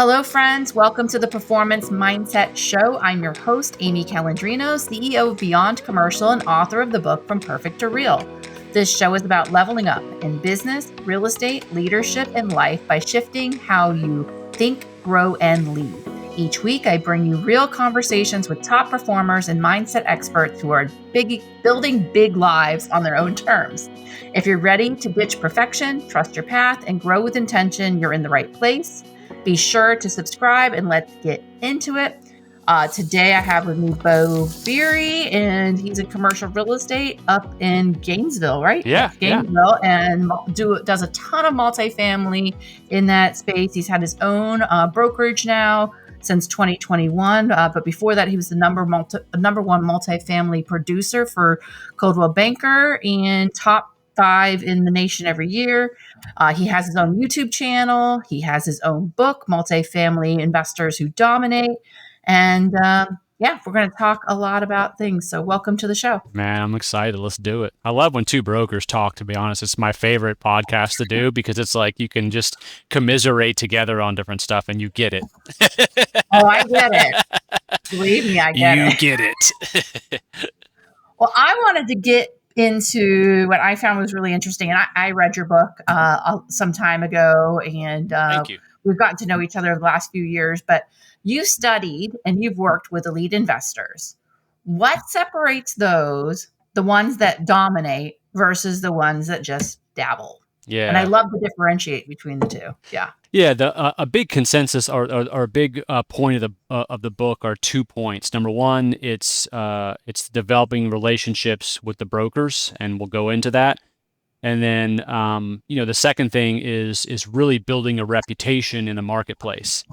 Hello, friends. Welcome to the Performance Mindset Show. I'm your host, Amy Calandrino, CEO of Beyond Commercial and author of the book From Perfect to Real. This show is about leveling up in business, real estate, leadership, and life by shifting how you think, grow, and lead. Each week, I bring you real conversations with top performers and mindset experts who are building big lives on their own terms. If you're ready to ditch perfection, trust your path, and grow with intention, you're in the right place. Be sure to subscribe and let's get into it. Today I have with me Beau Beery, and he's in commercial real estate up in Gainesville, right? Yeah, Gainesville, and does a ton of multifamily in that space. He's had his own brokerage now since 2021, but before that, he was the number one multifamily producer for Coldwell Banker and top 5 in the nation every year. He has his own YouTube channel. He has his own book, Multifamily Investors Who Dominate. And we're going to talk a lot about things. So welcome to the show. Man, I'm excited. Let's do it. I love when two brokers talk, to be honest. It's my favorite podcast to do because it's like you can just commiserate together on different stuff and you get it. Oh, I get it. Believe me, I get it. You get it. Well, I wanted to get into what I found was really interesting. And I read your book some time ago, and Thank you. We've gotten to know each other the last few years, but you studied and you've worked with elite investors. What separates those, the ones that dominate versus the ones that just dabble? Yeah. And I love to differentiate between the two. Yeah. Yeah, a big consensus or a big point of the book are 2 points. Number one, it's developing relationships with the brokers, and we'll go into that. And then the second thing is really building a reputation in the marketplace.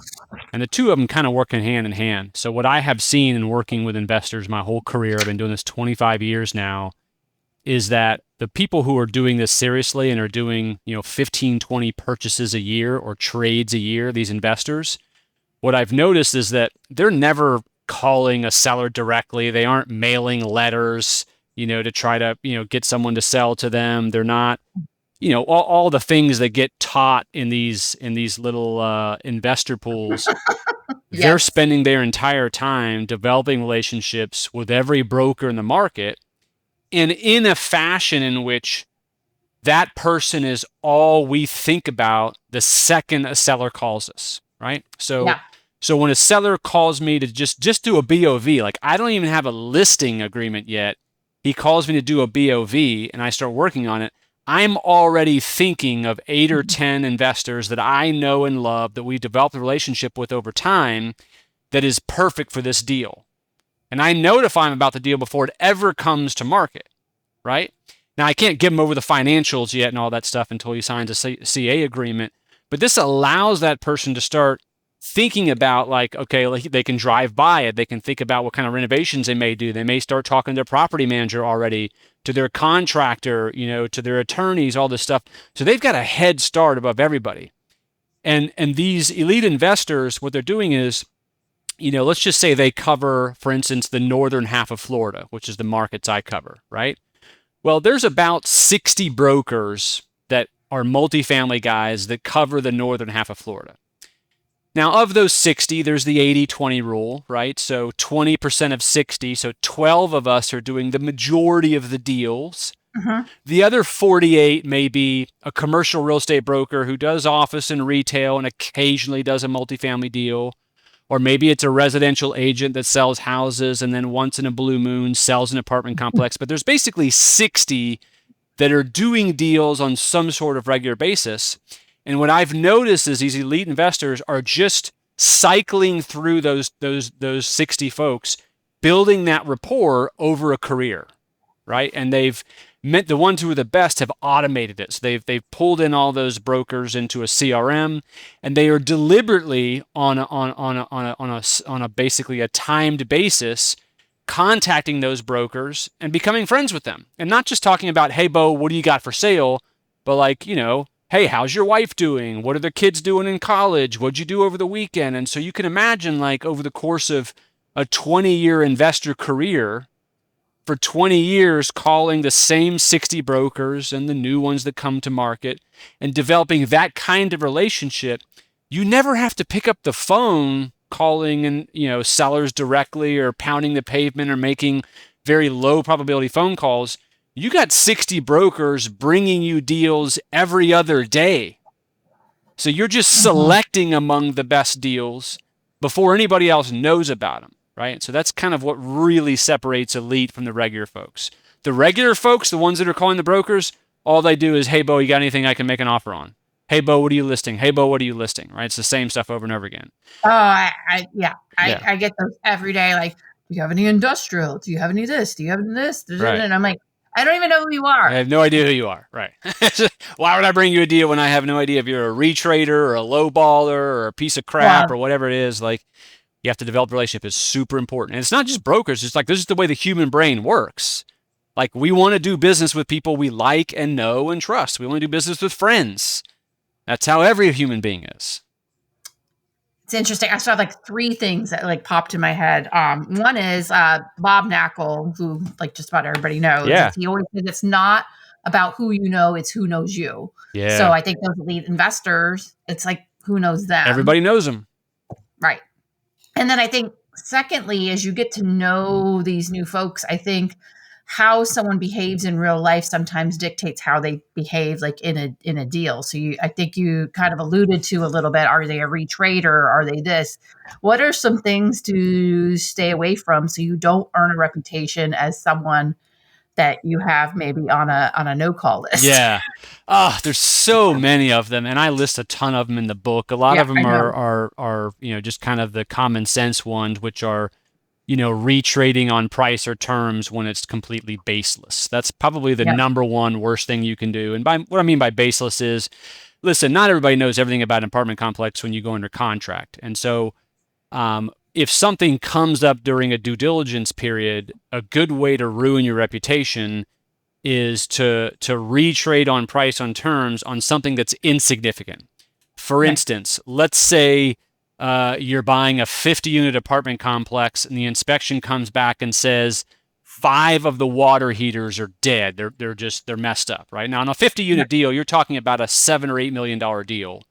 And the two of them kind of work hand in hand. So what I have seen in working with investors my whole career, I've been doing this 25 years now, is that the people who are doing this seriously and are doing 15, 20 purchases a year or trades a year, these investors, what I've noticed is that they're never calling a seller directly. They aren't mailing letters to try to, get someone to sell to them. They're not, all the things that get taught in these little investor pools. Yes. They're spending their entire time developing relationships with every broker in the market, and in a fashion in which that person is all we think about the second a seller calls us, right? So when a seller calls me to just do a BOV, like I don't even have a listing agreement yet, he calls me to do a BOV and I start working on it, I'm already thinking of 8 or 10 investors that I know and love that we developed a relationship with over time that is perfect for this deal. And I notify him about the deal before it ever comes to market, right? Now, I can't give him over the financials yet and all that stuff until he signs a CA agreement, but this allows that person to start thinking about they can drive by it. They can think about what kind of renovations they may do. They may start talking to their property manager already, to their contractor, to their attorneys, all this stuff. So they've got a head start above everybody. And these elite investors, what they're doing is, let's just say they cover, for instance, the northern half of Florida, which is the markets I cover, right? Well, there's about 60 brokers that are multifamily guys that cover the northern half of Florida. Now, of those 60, there's the 80-20 rule, right? So 20% of 60, so 12 of us are doing the majority of the deals. Mm-hmm. The other 48 may be a commercial real estate broker who does office and retail and occasionally does a multifamily deal. Or maybe it's a residential agent that sells houses and then once in a blue moon sells an apartment complex. But there's basically 60 that are doing deals on some sort of regular basis. And what I've noticed is these elite investors are just cycling through those 60 folks, building that rapport over a career, right? And they've met the ones who are the best have automated it. So they've pulled in all those brokers into a CRM, and they are deliberately on a basically a timed basis contacting those brokers and becoming friends with them. And not just talking about, hey, Beau, what do you got for sale? But hey, how's your wife doing? What are the kids doing in college? What'd you do over the weekend? And so you can imagine over the course of a 20-year investor career, for 20 years calling the same 60 brokers and the new ones that come to market and developing that kind of relationship, you never have to pick up the phone calling and, sellers directly or pounding the pavement or making very low probability phone calls. You got 60 brokers bringing you deals every other day. So you're just selecting among the best deals before anybody else knows about them, right? So that's kind of what really separates Elite from the regular folks. The regular folks, the ones that are calling the brokers, all they do is, hey, Beau, you got anything I can make an offer on? Hey, Beau, what are you listing? Hey, Beau, what are you listing? Right? It's the same stuff over and over again. Oh, I get those every day. Like, do you have any industrial? Do you have any this? Do you have any this? Right. And I'm like, I don't even know who you are. I have no idea who you are. Right. Why would I bring you a deal when I have no idea if you're a retrader or a low baller or a piece of crap or whatever it is? Like, you have to develop a relationship. It's super important. And it's not just brokers. It's like, this is the way the human brain works. Like, we want to do business with people we like and know and trust. We want to do business with friends. That's how every human being is. It's interesting. I saw like three things that like popped in my head. One is Bob Knackle, who like just about everybody knows. Yeah. He always says it's not about who you know, it's who knows you. Yeah. So I think those elite investors, it's like who knows them. Everybody knows them. Right. And then I think secondly, as you get to know these new folks, I think how someone behaves in real life sometimes dictates how they behave like in a deal. So I think you kind of alluded to a little bit, are they a retrader? Are they this? What are some things to stay away from so you don't earn a reputation as someone that you have maybe on a no-call list? Yeah. There's so many of them, and I list a ton of them in the book. A lot of them are just kind of the common sense ones, which are retrading on price or terms when it's completely baseless. That's probably the number one worst thing you can do. And what I mean by baseless is, listen, not everybody knows everything about an apartment complex when you go under contract. And so if something comes up during a due diligence period, a good way to ruin your reputation is to retrade on price on terms on something that's insignificant. For instance, let's say you're buying a 50-unit apartment complex and the inspection comes back and says 5 of the water heaters are dead. They're messed up, right? Now, on a 50-unit deal, you're talking about a $7 or $8 million deal.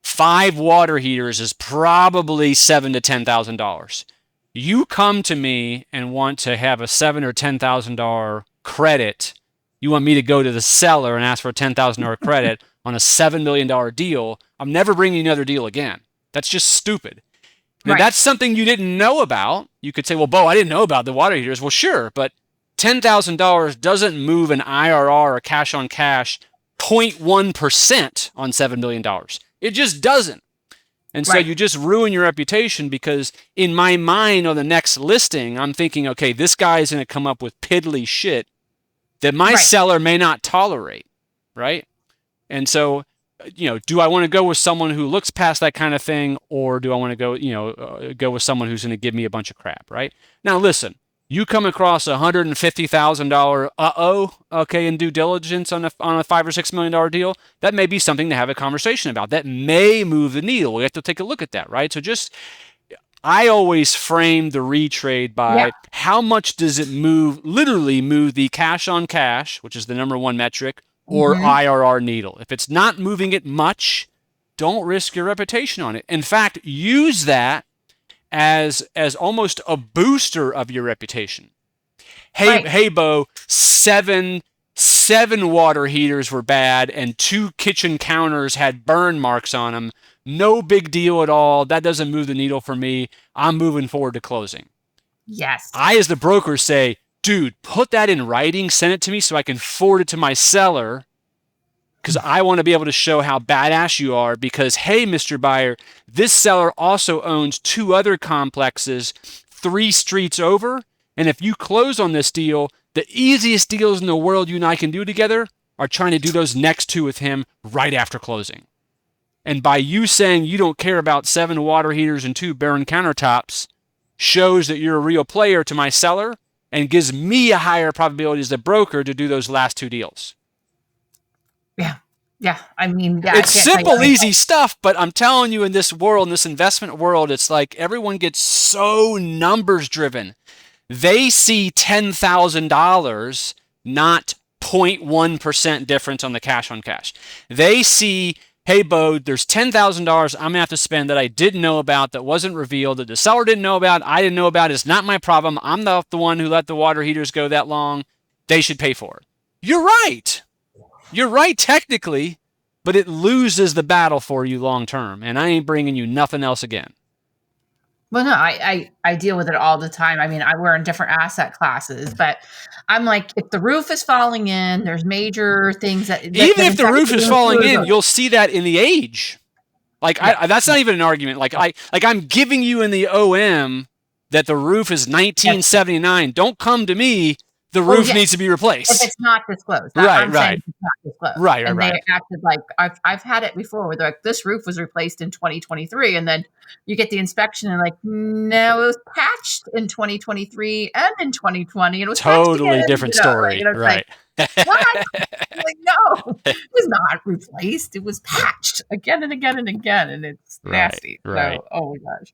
5 water heaters is probably $7,000 to $10,000. You come to me and want to have a $7,000 or $10,000 credit. You want me to go to the seller and ask for a $10,000 credit on a $7 million deal. I'm never bringing you another deal again. That's just stupid. Now, that's something you didn't know about. You could say, well, Beau, I didn't know about the water heaters. Well, sure, but $10,000 doesn't move an IRR or cash on cash 0.1% on $7 million. It just doesn't. And so you just ruin your reputation because in my mind on the next listing, I'm thinking, okay, this guy is going to come up with piddly shit that my seller may not tolerate, right? And so, do I want to go with someone who looks past that kind of thing, or do I want to go with someone who's going to give me a bunch of crap, right? Now, listen, you come across $150,000 in due diligence on a $5 or $6 million deal, that may be something to have a conversation about. That may move the needle. We have to take a look at that, right? So I always frame the retrade by how much does it literally move the cash on cash, which is the number one metric, or IRR needle. If it's not moving it much, don't risk your reputation on it. In fact, use that as almost a booster of your reputation. Hey, Beau, seven water heaters were bad and 2 kitchen counters had burn marks on them. No big deal at all. That doesn't move the needle for me. I'm moving forward to closing. Yes. I, as the broker, say, dude, put that in writing, send it to me so I can forward it to my seller because I want to be able to show how badass you are because, hey, Mr. Buyer, this seller also owns 2 other complexes 3 streets over, and if you close on this deal, the easiest deals in the world you and I can do together are trying to do those next 2 with him right after closing. And by you saying you don't care about 7 water heaters and 2 barren countertops shows that you're a real player to my seller and gives me a higher probability as the broker to do those last 2 deals. Yeah. I mean, it's simple, easy stuff, but I'm telling you in this world, in this investment world, it's like everyone gets so numbers driven. They see $10,000, not 0.1% difference on the cash on cash. They see hey, Beau, there's $10,000 I'm going to have to spend that I didn't know about, that wasn't revealed, that the seller didn't know about, I didn't know about. It's not my problem. I'm not the one who let the water heaters go that long. They should pay for it. You're right. You're right technically, but it loses the battle for you long term, and I ain't bringing you nothing else again. Well, no, I deal with it all the time. I mean, we're in different asset classes, but I'm like, if the roof is falling in, there's major things that even if the roof is falling in, you'll see that in the age. Like that's not even an argument. Like I'm giving you in the OM that the roof is 1979. Don't come to me. The roof needs to be replaced. If it's not disclosed. I'm saying it's not disclosed. Right. And they acted like, I've had it before where they're like, this roof was replaced in 2023. And then you get the inspection and like, no, it was patched in 2023 and in 2020. And it was totally different story. Right. Like, what? Like, no, it was not replaced. It was patched again and again and again. And it's nasty. Right. So, oh my gosh.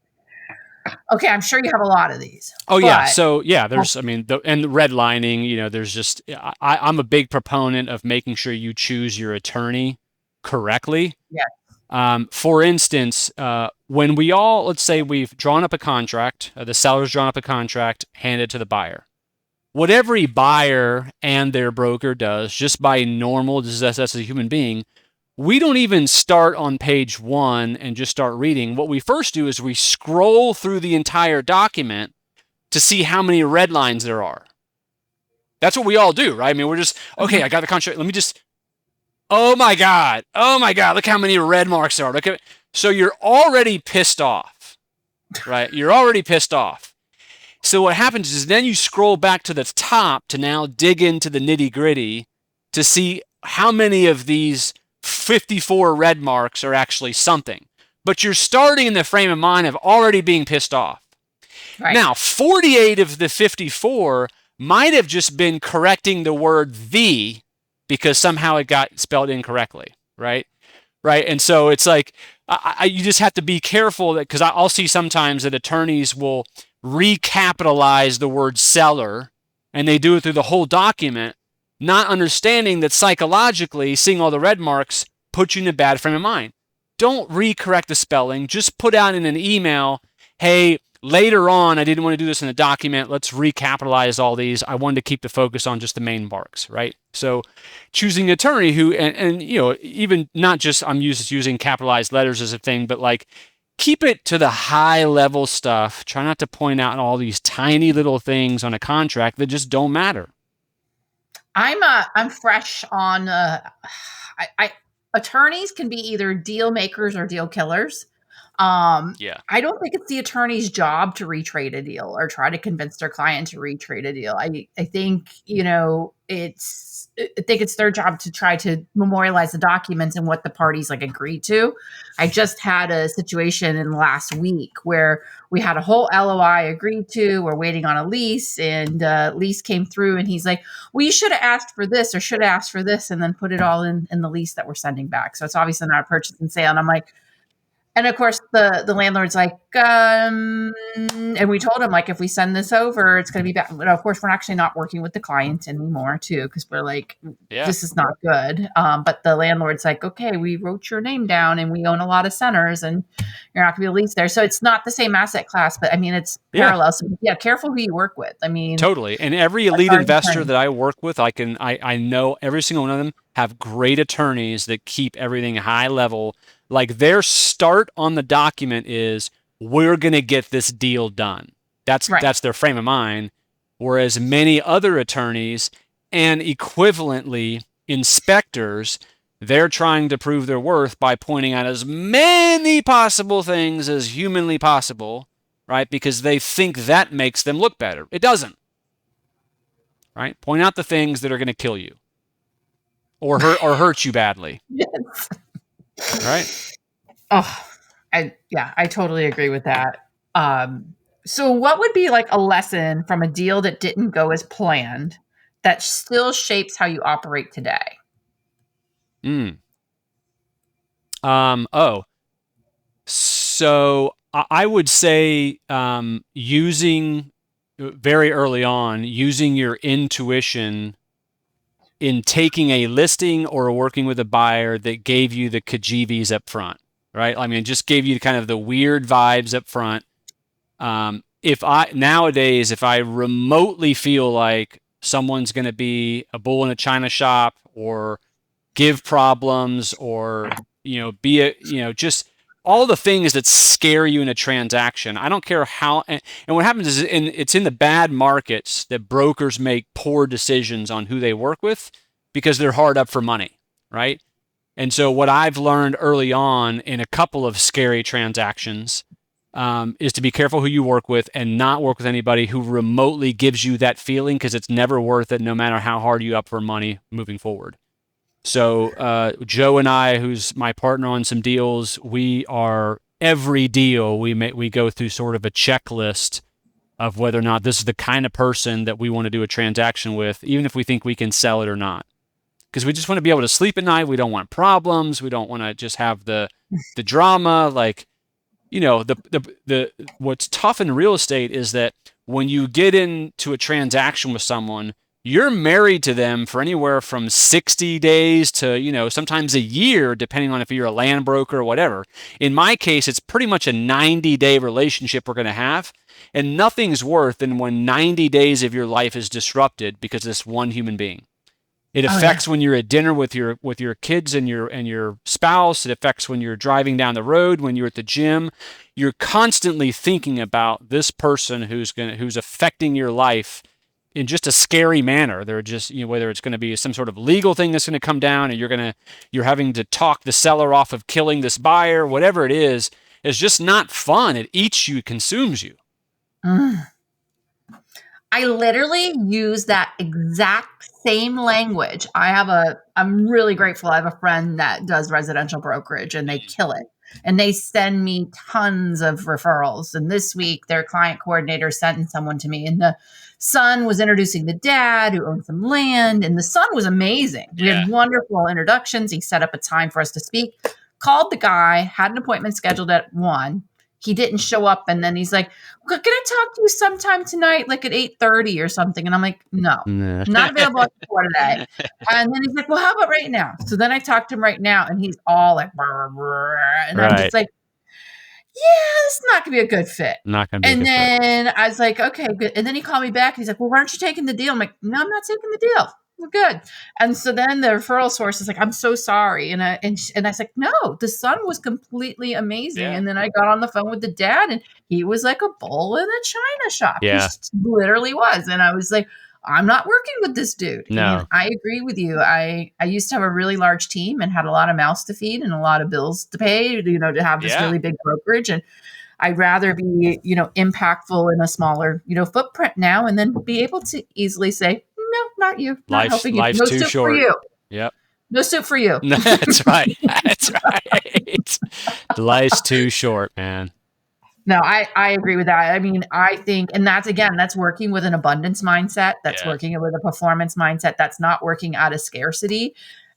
Okay, I'm sure you have a lot of these. Yeah. So there's, and the redlining, there's just, I'm a big proponent of making sure you choose your attorney correctly. Yes. For instance, when let's say we've drawn up a contract, the seller's drawn up a contract, handed to the buyer. What every buyer and their broker does, just by normal, just as a human being, we don't even start on page 1 and just start reading. What we first do is we scroll through the entire document to see how many red lines there are. That's what we all do, right? I mean, we're just, okay, I got the contract. Let me just, oh my God, look how many red marks there are. Look at, so you're already pissed off, right? You're already pissed off. So what happens is then you scroll back to the top to now dig into the nitty gritty to see how many of these 54 red marks are actually something. But you're starting in the frame of mind of already being pissed off. Right. Now, 48 of the 54 might have just been correcting the word "the" because somehow it got spelled incorrectly, right? Right. And so it's like, you just have to be careful, that because I'll see sometimes that attorneys will recapitalize the word seller, and they do it through the whole document, not understanding that psychologically, seeing all the red marks puts you in a bad frame of mind. Don't recorrect the spelling. Just put out in an email, hey, later on, I didn't want to do this in the document. Let's recapitalize all these. I wanted to keep the focus on just the main marks, right? So choosing an attorney who, and even not just, I'm using capitalized letters as a thing, but like, keep it to the high level stuff. Try not to point out all these tiny little things on a contract that just don't matter. I'm fresh on, attorneys can be either deal makers or deal killers. I don't think it's the attorney's job to retrade a deal or try to convince their client to retrade a deal. I think, I think it's their job to try to memorialize the documents and what the parties like agreed to. I just had a situation in last week where we had a whole LOI agreed to. We're waiting on a lease, and lease came through, and he's like, well, you should have asked for this or should have asked for this, and then put it all in the lease that we're sending back. So it's obviously not a purchase and sale. And I'm like, and of course the landlord's like, and we told him, like, if we send this over, it's going to be bad. But of course, we're actually not working with the client anymore too, because we're like, this is not good. But the landlord's like, okay, we wrote your name down and we own a lot of centers and you're not going to be leased there. So it's not the same asset class, but I mean, it's parallel. So careful who you work with. I mean, totally. And every elite investor that I work with, I know every single one of them have great attorneys that keep everything high level. Like, their start on the document is, we're going to get this deal done. That's their frame of mind. Whereas many other attorneys and equivalently inspectors, they're trying to prove their worth by pointing out as many possible things as humanly possible, right? Because they think that makes them look better. It doesn't, right? Point out the things that are going to kill you or hurt you badly. Yes. Right? Oh, I totally agree with that. So what would be like a lesson from a deal that didn't go as planned that still shapes how you operate today? So I would say using very early on, using your intuition in taking a listing or working with a buyer that gave you the KGVs up front, right? I mean, it just gave you kind of the weird vibes up front. If I remotely feel like someone's going to be a bull in a china shop or give problems or, just all the things that scare you in a transaction. I don't care how, and what happens is it's in the bad markets that brokers make poor decisions on who they work with because they're hard up for money, right? And so what I've learned early on in a couple of scary transactions is to be careful who you work with and not work with anybody who remotely gives you that feeling, because it's never worth it no matter how hard you up for money moving forward. So Joe and I, who's my partner on some deals, we are every deal we go through sort of a checklist of whether or not this is the kind of person that we want to do a transaction with, even if we think we can sell it or not. Because we just want to be able to sleep at night. We don't want problems. We don't want to just have the drama. Like, the what's tough in real estate is that when you get into a transaction with someone, you're married to them for anywhere from 60 days to, sometimes a year, depending on if you're a land broker or whatever. In my case, it's pretty much a 90-day relationship we're going to have. And nothing's worse than when 90 days of your life is disrupted because of this one human being. It affects when you're at dinner with your kids and your spouse. It affects when you're driving down the road, when you're at the gym. You're constantly thinking about this person who's affecting your life in just a scary manner. They're just, whether it's going to be some sort of legal thing that's going to come down, or you're having to talk the seller off of killing this buyer, whatever it is, it's just not fun. It eats you, consumes you. I literally use that exact same language. I'm really grateful. I have a friend that does residential brokerage and they kill it. And they send me tons of referrals. And this week, their client coordinator sent someone to me. And the son was introducing the dad who owned some land. And the son was amazing. We had wonderful introductions. He set up a time for us to speak, called the guy, had an appointment scheduled at 1. He didn't show up. And then he's like, "Can I talk to you sometime tonight, like at 8:30 or something?" And I'm like, "No, not available for today." And then he's like, "Well, how about right now?" So then I talked to him right now, and he's all like, brr, brr, and I'm just like, "Yeah, this is not going to be a good fit." Not going to be and a good then fit. I was like, "Okay, good." And then he called me back. And he's like, "Well, why aren't you taking the deal?" I'm like, "No, I'm not taking the deal. We're good." And so then the referral source is like, "I'm so sorry." And I was like, "No, the son was completely amazing." Yeah. And then I got on the phone with the dad, and he was like a bull in a china shop. Yeah. He literally was. And I was like, "I'm not working with this dude." No. And I agree with you. I used to have a really large team and had a lot of mouths to feed and a lot of bills to pay, to have this really big brokerage. And I'd rather be, impactful in a smaller, footprint now, and then be able to easily say, "No, not you. Not helping you. Life's No too soup short. for you. Yep. No soup for you." That's right. That's right. Life's too short, man. No, I agree with that. I mean, I think, and that's working with an abundance mindset. That's working with a performance mindset. That's not working out of scarcity.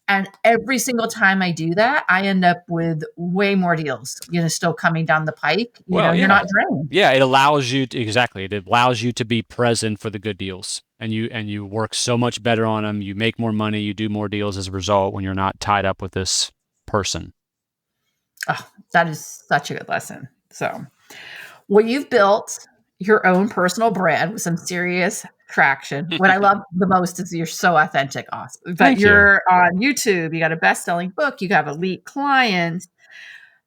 And every single time I do that, I end up with way more deals, still coming down the pike. You're not drained. Yeah, it allows you to, exactly. It allows you to be present for the good deals, and you work so much better on them. You make more money. You do more deals as a result when you're not tied up with this person. Oh, that is such a good lesson. So, well, you've built your own personal brand with some serious traction. What I love the most is you're so authentic, awesome. But you're on YouTube, you got a best-selling book, you have elite clients.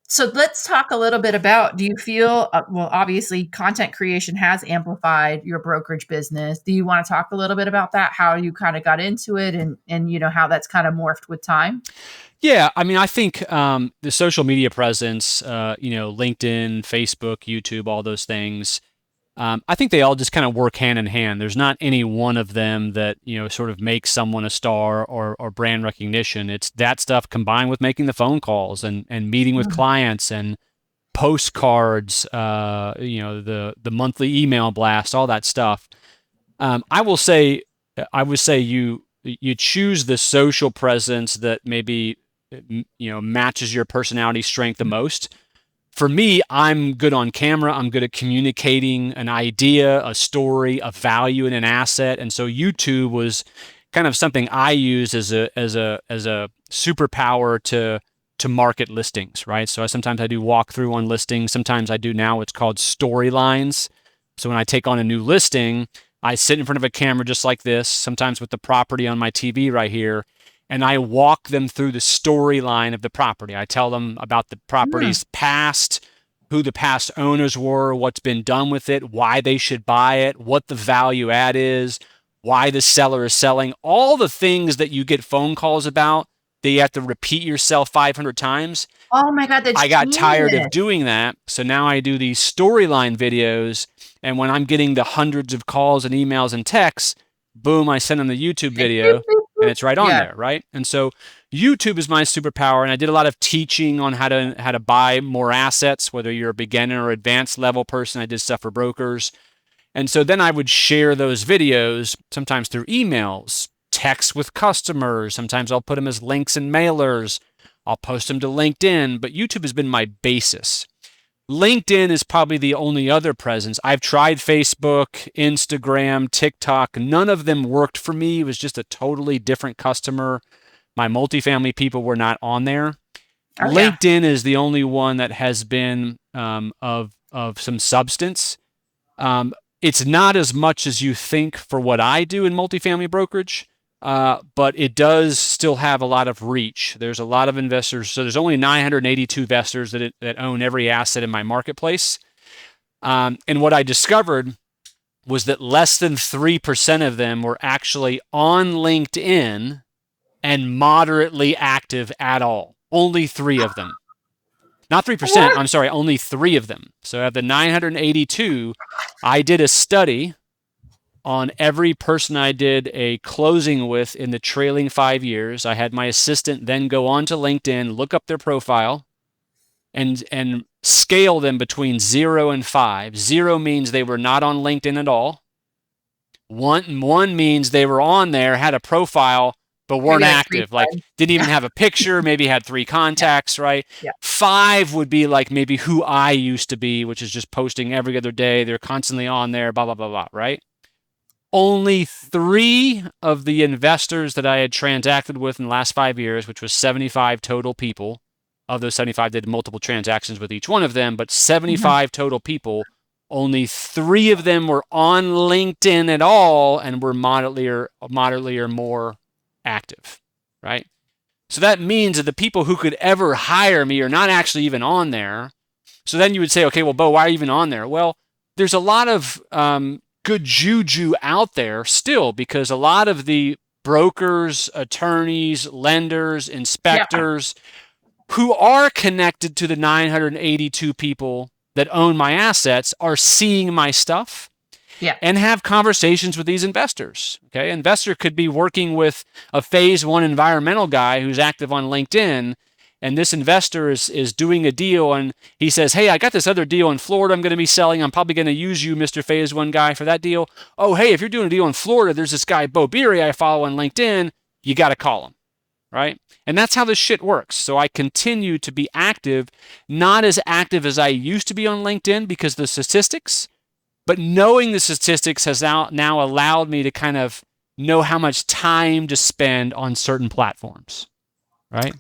So let's talk a little bit about, do you feel, well, obviously content creation has amplified your brokerage business. Do you want to talk a little bit about that, how you kind of got into it and how that's kind of morphed with time? Yeah, I mean, I think the social media presence, LinkedIn, Facebook, YouTube, all those things, I think they all just kind of work hand in hand. There's not any one of them that, sort of makes someone a star or brand recognition. It's that stuff combined with making the phone calls and meeting with clients and postcards, the monthly email blast, all that stuff. I would say you choose the social presence that maybe, matches your personality strength the most. For me, I'm good on camera. I'm good at communicating an idea, a story, a value, and an asset. And so YouTube was kind of something I use as a superpower to market listings, right? So sometimes I do walkthrough on listings. Sometimes I do now what's called storylines. So when I take on a new listing, I sit in front of a camera just like this, sometimes with the property on my TV right here, and I walk them through the storyline of the property. I tell them about the property's past, who the past owners were, what's been done with it, why they should buy it, what the value add is, why the seller is selling, all the things that you get phone calls about that you have to repeat yourself 500 times. Oh my God, that's I got tired genius. of doing that. So now I do these storyline videos. And when I'm getting the hundreds of calls and emails and texts, boom, I send them the YouTube video and it's right on Yeah. there, right? And so YouTube is my superpower. And I did a lot of teaching on how to buy more assets, whether you're a beginner or advanced level person. I did stuff for brokers. And so then I would share those videos, sometimes through emails, texts with customers. Sometimes I'll put them as links in mailers. I'll post them to LinkedIn, but YouTube has been my basis. LinkedIn is probably the only other presence. I've tried Facebook, Instagram, TikTok. None of them worked for me. It was just a totally different customer. My multifamily people were not on there. Oh, LinkedIn is the only one that has been of some substance. It's not as much as you think for what I do in multifamily brokerage, but it does still have a lot of reach. There's a lot of investors. So there's only 982 investors that own every asset in my marketplace. And what I discovered was that less than 3% of them were actually on LinkedIn and moderately active at all. Only 3 of them. Not 3%, I'm sorry, only 3 of them. So of the 982, I did a study on every person I did a closing with in the trailing 5 years. I had my assistant then go on to LinkedIn, look up their profile, and scale them between 0 and 5. 0 means they were not on LinkedIn at all. 1 means they were on there, had a profile, but weren't active, like didn't even have a picture, maybe had 3 contacts, right? Yeah. 5 would be like maybe who I used to be, which is just posting every other day. They're constantly on there, blah, blah, blah, blah, right? Only 3 of the investors that I had transacted with in the last 5 years, which was 75 total people. Of those 75, did multiple transactions with each one of them, but 75 total people, only 3 of them were on LinkedIn at all and were moderately or more active, right? So that means that the people who could ever hire me are not actually even on there. So then you would say, okay, well, Beau, why are you even on there? Well, there's a lot of good juju out there still, because a lot of the brokers, attorneys, lenders, inspectors who are connected to the 982 people that own my assets are seeing my stuff and have conversations with these investors. Okay, investor could be working with a phase 1 environmental guy who's active on LinkedIn, and this investor is doing a deal, and he says, hey, I got this other deal in Florida I'm going to be selling. I'm probably going to use you, Mr. Phase 1 guy, for that deal. Oh, hey, if you're doing a deal in Florida, there's this guy, Beau Beery, I follow on LinkedIn. You got to call him, right? And that's how this shit works. So I continue to be active, not as active as I used to be on LinkedIn because of the statistics, but knowing the statistics has now allowed me to kind of know how much time to spend on certain platforms, right?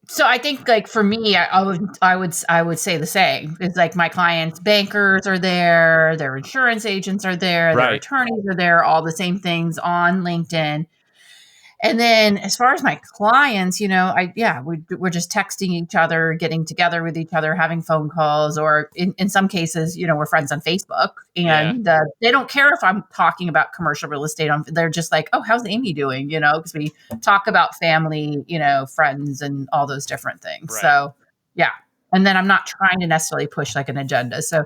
So I think, like, for me, I would say the same. It's like my clients' bankers are there, their insurance agents are there, their attorneys are there, all the same things on LinkedIn. And then as far as my clients, we're just texting each other, getting together with each other, having phone calls, or in some cases, we're friends on Facebook, and they don't care if I'm talking about commercial real estate. They're just like, oh, how's Amy doing? Because we talk about family, friends and all those different things. Right. So, yeah. And then I'm not trying to necessarily push like an agenda. So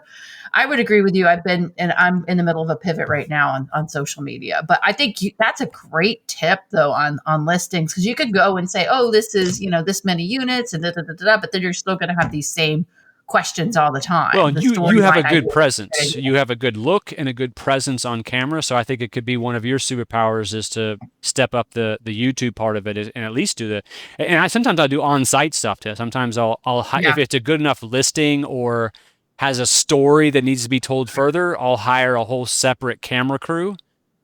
I would agree with you. I'm in the middle of a pivot right now on social media, but I think that's a great tip though on listings, because you could go and say, oh, this is, this many units and but then you're still going to have these same questions all the time. Well, you have a good presence. You have a good look and a good presence on camera. So I think it could be one of your superpowers is to step up the YouTube part of it and at least do sometimes I do on-site stuff too. Sometimes I'll if it's a good enough listing or has a story that needs to be told further, I'll hire a whole separate camera crew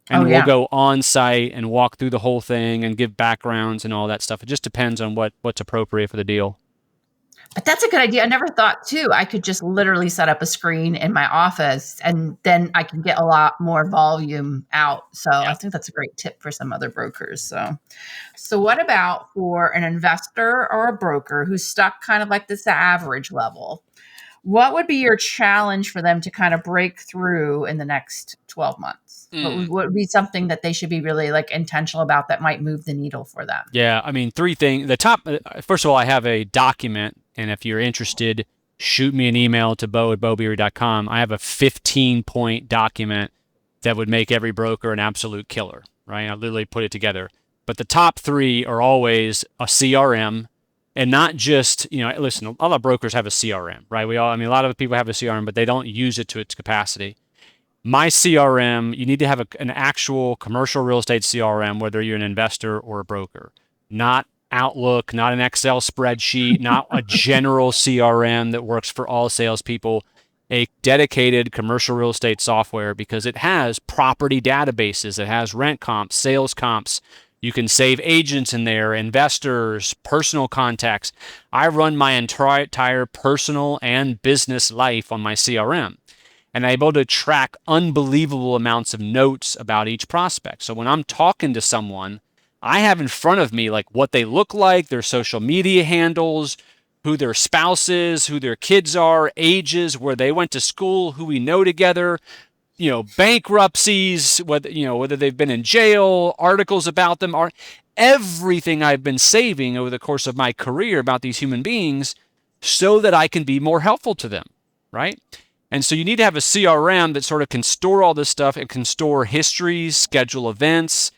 And Oh, we'll yeah. go on site and walk through the whole thing and give backgrounds and all that stuff. It just depends on what's appropriate for the deal. But that's a good idea. I never thought too. I could just literally set up a screen in my office and then I can get a lot more volume out. So I Yeah. think that's a great tip for some other brokers. So what about for an investor or a broker who's stuck kind of like this average level? What would be your challenge for them to kind of break through in the next 12 months? What would be something that they should be really like intentional about that might move the needle for them? Yeah, I mean, three things. The top, first of all, I have a document, and if you're interested, shoot me an email to beau@beaubeery.com. I have a 15-point document that would make every broker an absolute killer, right? I literally put it together. But the top three are always a CRM, and not just, listen, a lot of brokers have a CRM, right? A lot of people have a CRM, but they don't use it to its capacity. My CRM, you need to have an actual commercial real estate CRM, whether you're an investor or a broker, not Outlook, not an Excel spreadsheet, not a general CRM that works for all salespeople, a dedicated commercial real estate software, because it has property databases, it has rent comps, sales comps. You can save agents in there, investors, personal contacts. I run my entire personal and business life on my CRM. And I'm able to track unbelievable amounts of notes about each prospect. So when I'm talking to someone, I have in front of me like what they look like, their social media handles, who their spouse is, who their kids are, ages, where they went to school, who we know together, bankruptcies, whether they've been in jail, articles about them, are everything I've been saving over the course of my career about these human beings so that I can be more helpful to them, right? And so you need to have a CRM that sort of can store all this stuff. It can store histories, schedule events,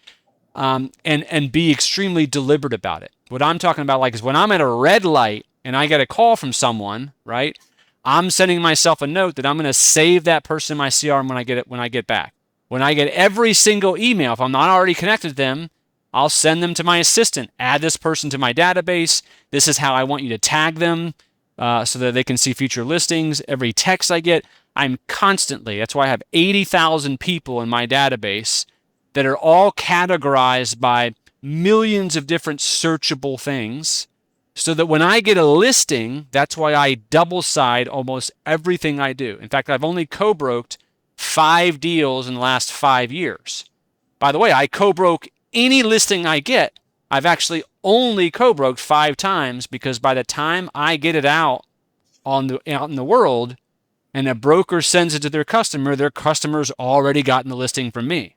and be extremely deliberate about it. What I'm talking about, like, is when I'm at a red light and I get a call from someone, right? I'm sending myself a note that I'm going to save that person in my CRM when I get back. When I get every single email, if I'm not already connected to them, I'll send them to my assistant. Add this person to my database. This is how I want you to tag them. So that they can see future listings. Every text I get, I'm constantly, that's why I have 80,000 people in my database that are all categorized by millions of different searchable things, so that when I get a listing, that's why I double side almost everything I do. In fact, I've only co-broked 5 deals in the last 5 years. By the way, I co-broke any listing I get. I've actually only co-broked 5 times, because by the time I get it out in the world and a broker sends it to their customer's already gotten the listing from me,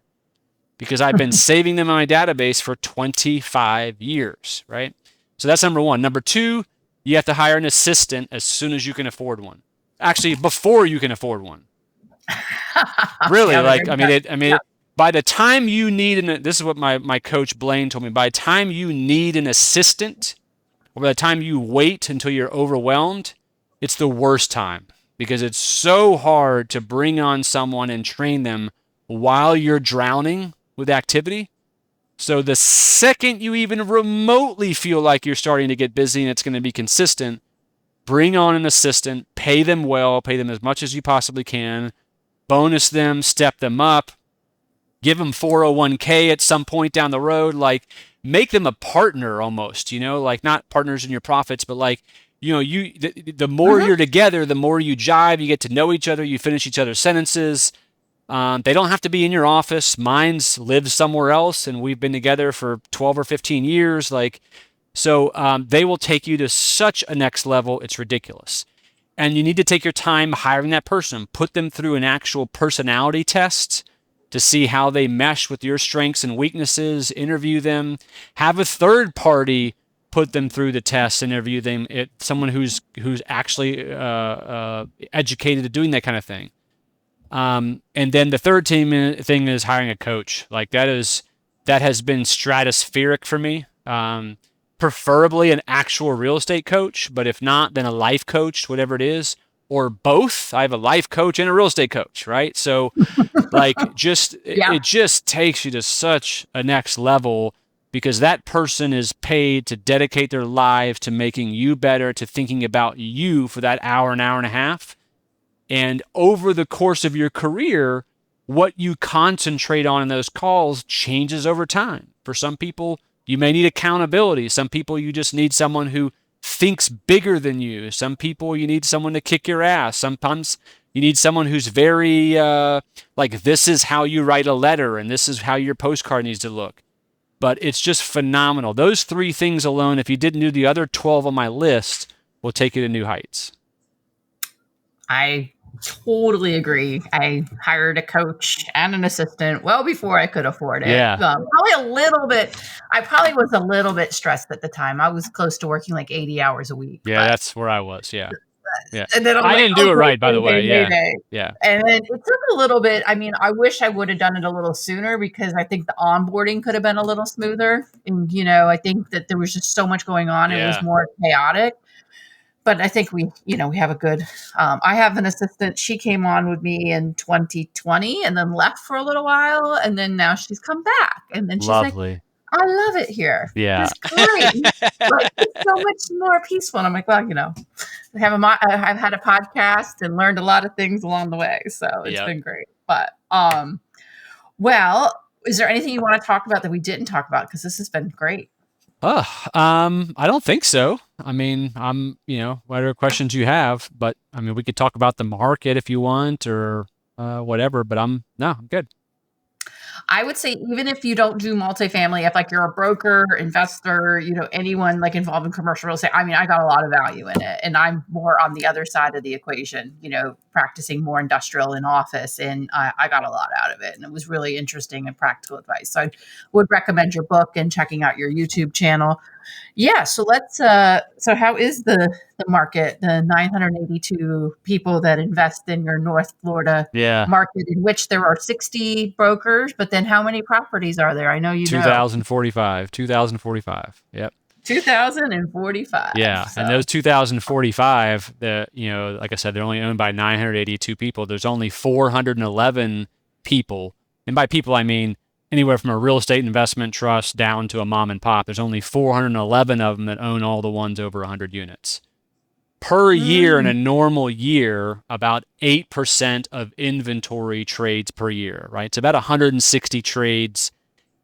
because I've been saving them in my database for 25 years, right? So that's number one. Number two, you have to hire an assistant as soon as you can afford one. Actually, before you can afford one. Really, Yeah. by the time you need this is what my coach Blaine told me, by the time you need an assistant, or by the time you wait until you're overwhelmed, it's the worst time, because it's so hard to bring on someone and train them while you're drowning with activity. So the second you even remotely feel like you're starting to get busy and it's going to be consistent, bring on an assistant, pay them well, pay them as much as you possibly can, bonus them, step them up, give them 401k at some point down the road, like make them a partner almost, like not partners in your profits, but like, the more you're together, the more you jive, you get to know each other, you finish each other's sentences. They don't have to be in your office. Mine's lives somewhere else, and we've been together for 12 or 15 years. So they will take you to such a next level, it's ridiculous. And you need to take your time hiring that person. Put them through an actual personality test to see how they mesh with your strengths and weaknesses. Interview them. Have a third party put them through the test. Interview them. Someone who's actually educated at doing that kind of thing. And then the third thing is hiring a coach. Like that has been stratospheric for me. Preferably an actual real estate coach, but if not, then a life coach, whatever it is, or both. I have a life coach and a real estate coach, right? So it just takes you to such a next level, because that person is paid to dedicate their lives to making you better, to thinking about you for that hour, an hour and a half. And over the course of your career, what you concentrate on in those calls changes over time. For some people, you may need accountability. Some people, you just need someone who thinks bigger than you. Some people, you need someone to kick your ass. Sometimes you need someone who's very like, this is how you write a letter and this is how your postcard needs to look. But it's just phenomenal. Those 3 things alone, if you didn't do the other 12 on my list, will take you to new heights. I totally agree. I hired a coach and an assistant well before I could afford it. Yeah. I probably was a little bit stressed at the time. I was close to working like 80 hours a week. Yeah, that's where I was. Yeah. Yeah. And then I didn't do it right, by the way. Yeah. And then it took a little bit. I mean, I wish I would have done it a little sooner because I think the onboarding could have been a little smoother. And, I think that there was just so much going on. It was more chaotic. But I think we have a good, I have an assistant. She came on with me in 2020 and then left for a little while. And then now she's come back. And then she's Lovely. like, I love it here. Yeah. It's great. Like, it's so much more peaceful. And I'm like, well, I've had a podcast and learned a lot of things along the way. So it's been great. But, well, is there anything you want to talk about that we didn't talk about? Because this has been great. I don't think so. I mean, whatever questions you have, but I mean, we could talk about the market if you want or whatever, but I'm good. I would say even if you don't do multifamily, if like you're a broker, investor, anyone like involved in commercial real estate, I mean, I got a lot of value in it. And I'm more on the other side of the equation, practicing more industrial in office. And I got a lot out of it. And it was really interesting and practical advice. So I would recommend your book and checking out your YouTube channel. Yeah. So so how is the market, the 982 people that invest in your North Florida market, in which there are 60 brokers, but then how many properties are there? I know 2,045. Yep. 2,045. Yeah. So. And those 2,045, like I said, they're only owned by 982 people. There's only 411 people. And by people, I mean anywhere from a real estate investment trust down to a mom and pop. There's only 411 of them that own all the ones over 100 units. Per year, in a normal year, about 8% of inventory trades per year, right? It's about 160 trades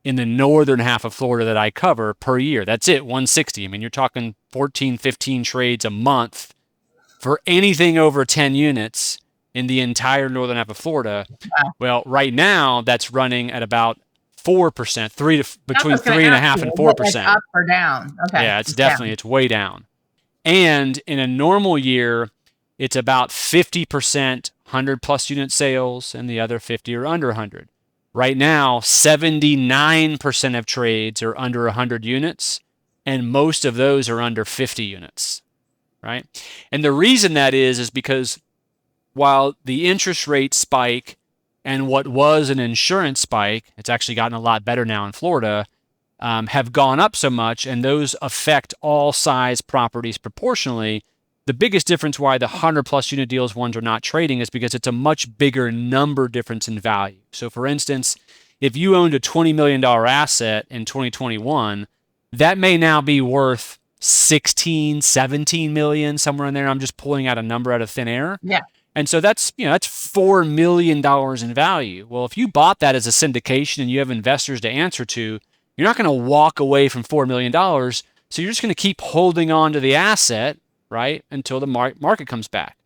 in the northern half of Florida that I cover per year. That's it, 160. I mean, you're talking 14, 15 trades a month for anything over 10 units in the entire northern half of Florida. Wow. Well, right now, that's running at about 4%, between 3.5% and 4%. Like up or down? Okay. Yeah, it's way down. And in a normal year, it's about 50% 100 plus unit sales and the other 50 are under 100. Right now, 79% of trades are under 100 units, and most of those are under 50 units, right? And the reason that is because while the interest rate spike and what was an insurance spike, it's actually gotten a lot better now in Florida, have gone up so much, and those affect all size properties proportionally. The biggest difference why the 100 plus unit deals ones are not trading is because it's a much bigger number difference in value. So for instance, if you owned a $20 million asset in 2021, that may now be worth 16, 17 million, somewhere in there. I'm just pulling out a number out of thin air. Yeah. And so that's $4 million in value. Well, if you bought that as a syndication and you have investors to answer to, you're not going to walk away from $4 million. So you're just going to keep holding on to the asset, right, until the market comes back.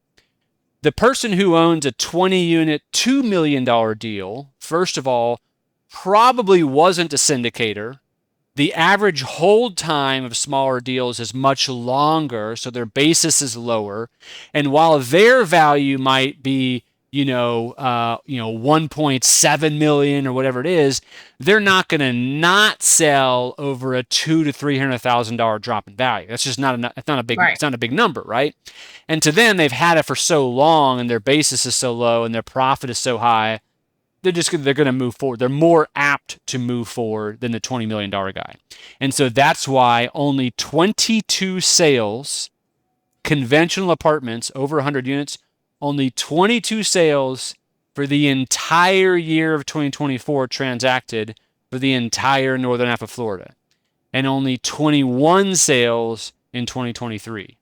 The person who owns a 20-unit, $2 million deal, first of all, probably wasn't a syndicator. The average hold time of smaller deals is much longer, so their basis is lower. And while their value might be, 1.7 million or whatever it is, they're not going to not sell over a $200,000 to $300,000 drop in value. That's just not a big number, right? And to them, they've had it for so long, and their basis is so low, and their profit is so high. They're going to move forward. They're more apt to move forward than the $20 million guy. And so that's why only 22 sales, conventional apartments over 100 units, only 22 sales for the entire year of 2024 transacted for the entire northern half of Florida, and only 21 sales in 2023.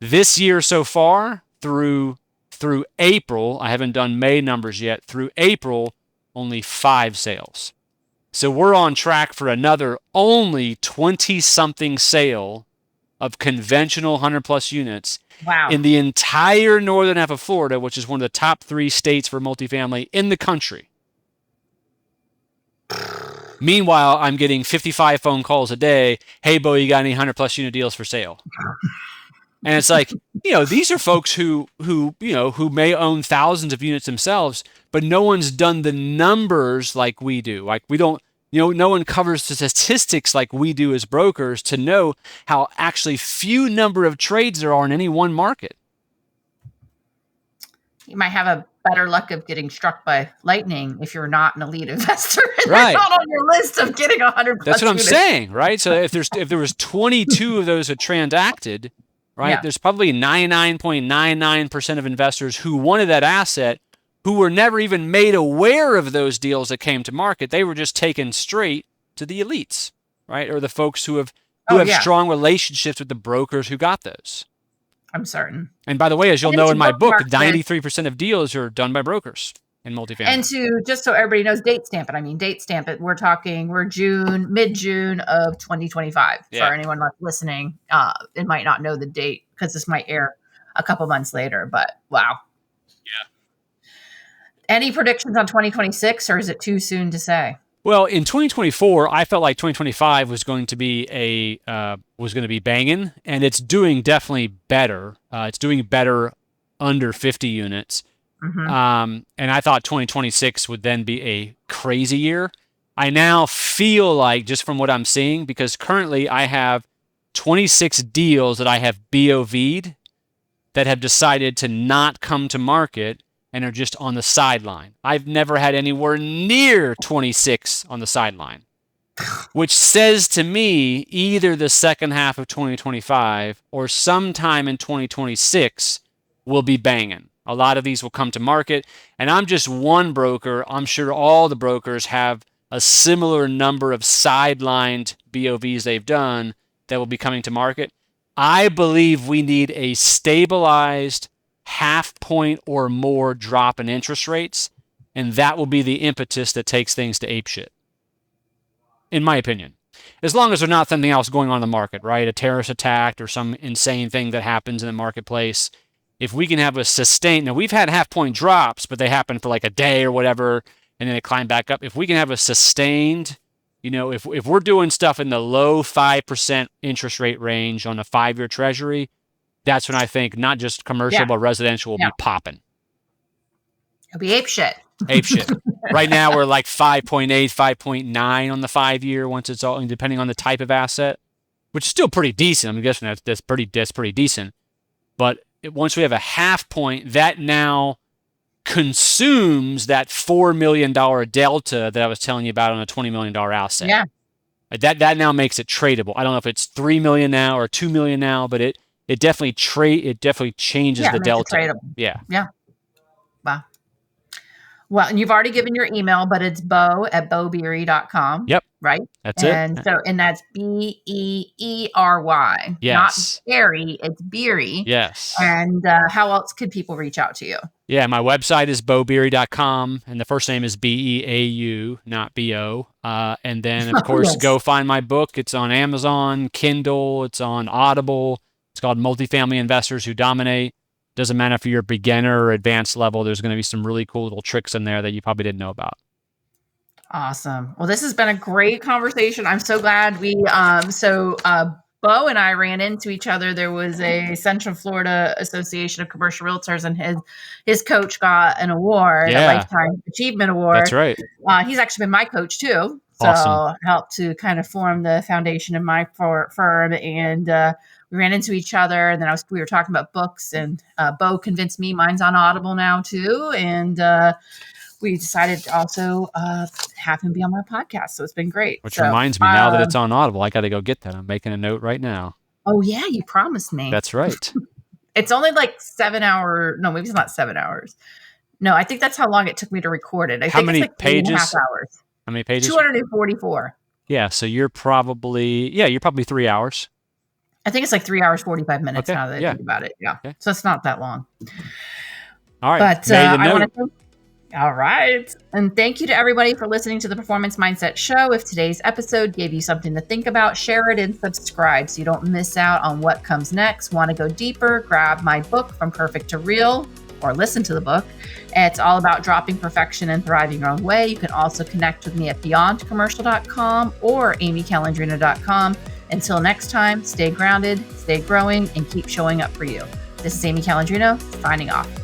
This year so far, through through April, I haven't done May numbers yet, through April, only 5 sales. So we're on track for another only 20-something sale of conventional 100-plus units in the entire northern half of Florida, which is one of the top 3 states for multifamily in the country. Meanwhile, I'm getting 55 phone calls a day. Hey, Beau, you got any 100-plus unit deals for sale? And it's like, these are folks who may own thousands of units themselves, but no one's done the numbers like we do. Like we don't, no one covers the statistics like we do as brokers to know how actually few number of trades there are in any one market. You might have a better luck of getting struck by lightning if you're not an elite investor and right. they're not on your list of getting 100 plus That's what units. I'm saying, right? So if there was 22 of those that transacted, right, there's probably 99.99% of investors who wanted that asset who were never even made aware of those deals that came to market. They were just taken straight to the elites, right? Or the folks who have strong relationships with the brokers who got those. I'm certain. And by the way, as you'll know in my book, 93% of deals are done by brokers in multifamily. And just so everybody knows, date stamp it. We're mid-June of 2025. For anyone listening, it might not know the date because this might air a couple months later, but wow. Yeah. Any predictions on 2026, or is it too soon to say? Well, in 2024, I felt like 2025 was going to be banging, and it's doing definitely better. It's doing better under 50 units. Mm-hmm. And I thought 2026 would then be a crazy year. I now feel like, just from what I'm seeing, because currently I have 26 deals that I have BOV'd that have decided to not come to market and are just on the sideline. I've never had anywhere near 26 on the sideline, which says to me either the second half of 2025 or sometime in 2026 will be banging. A lot of these will come to market, and I'm just one broker. I'm sure all the brokers have a similar number of sidelined BOVs they've done that will be coming to market. I believe we need a stabilized half point or more drop in interest rates, and that will be the impetus that takes things to apeshit, in my opinion. As long as there's not something else going on in the market, right? A terrorist attack or some insane thing that happens in the marketplace. If we can have a sustained, now we've had half point drops, but they happen for like a day or whatever, and then they climb back up. If we can have a sustained, if we're doing stuff in the low 5% interest rate range on a 5-year treasury, that's when I think not just commercial, but residential will be popping. It'll be ape shit. Ape shit. Right now, we're like 5.8, 5.9 on the 5-year once it's all, depending on the type of asset, which is still pretty decent. I'm guessing that's pretty decent. But once we have a half point, that now consumes that $4 million delta that I was telling you about on a $20 million asset. Yeah. That now makes it tradable. I don't know if it's $3 million now or $2 million now, but it definitely changes the delta. Tradable. Yeah. Wow. Well, and you've already given your email, but it's beau@beaubeery.com. Yep. Right? That's it. And that's BEERY. Yes. Not Beery, it's Beery. Yes. And how else could people reach out to you? Yeah, my website is beaubeery.com, and the first name is BEAU, not BO. And then, of course, go find my book. It's on Amazon, Kindle, it's on Audible. It's called Multifamily Investors Who Dominate. Doesn't matter if you're a beginner or advanced level, there's going to be some really cool little tricks in there that you probably didn't know about. Awesome. Well, this has been a great conversation. I'm so glad we, Beau and I ran into each other. There was a Central Florida Association of Commercial Realtors, and his coach got an award, a Lifetime Achievement Award. That's right. He's actually been my coach too. So awesome. Helped to kind of form the foundation of my firm. And we ran into each other, and then we were talking about books, and Beau convinced me mine's on Audible now too. And we decided to also have him be on my podcast. So it's been great. Which reminds me, now that it's on Audible, I got to go get that. I'm making a note right now. Oh, yeah. You promised me. That's right. It's only like 7 hours. No, maybe it's not 7 hours. No, I think that's how long it took me to record it. How many pages? 3.5 hours. How many pages? 244. Yeah. So you're probably 3 hours. I think it's like 3 hours, 45 minutes now that I think about it. Yeah. Okay. So it's not that long. All right. But Made a I want note. to all right. And thank you to everybody for listening to the Performance Mindset Show. If today's episode gave you something to think about, share it and subscribe so you don't miss out on what comes next. Want to go deeper? Grab my book, From Perfect to Real, or listen to the book. It's all about dropping perfection and thriving your own way. You can also connect with me at beyondcommercial.com or amycalandrino.com. Until next time, stay grounded, stay growing, and keep showing up for you. This is Amy Calandrino, signing off.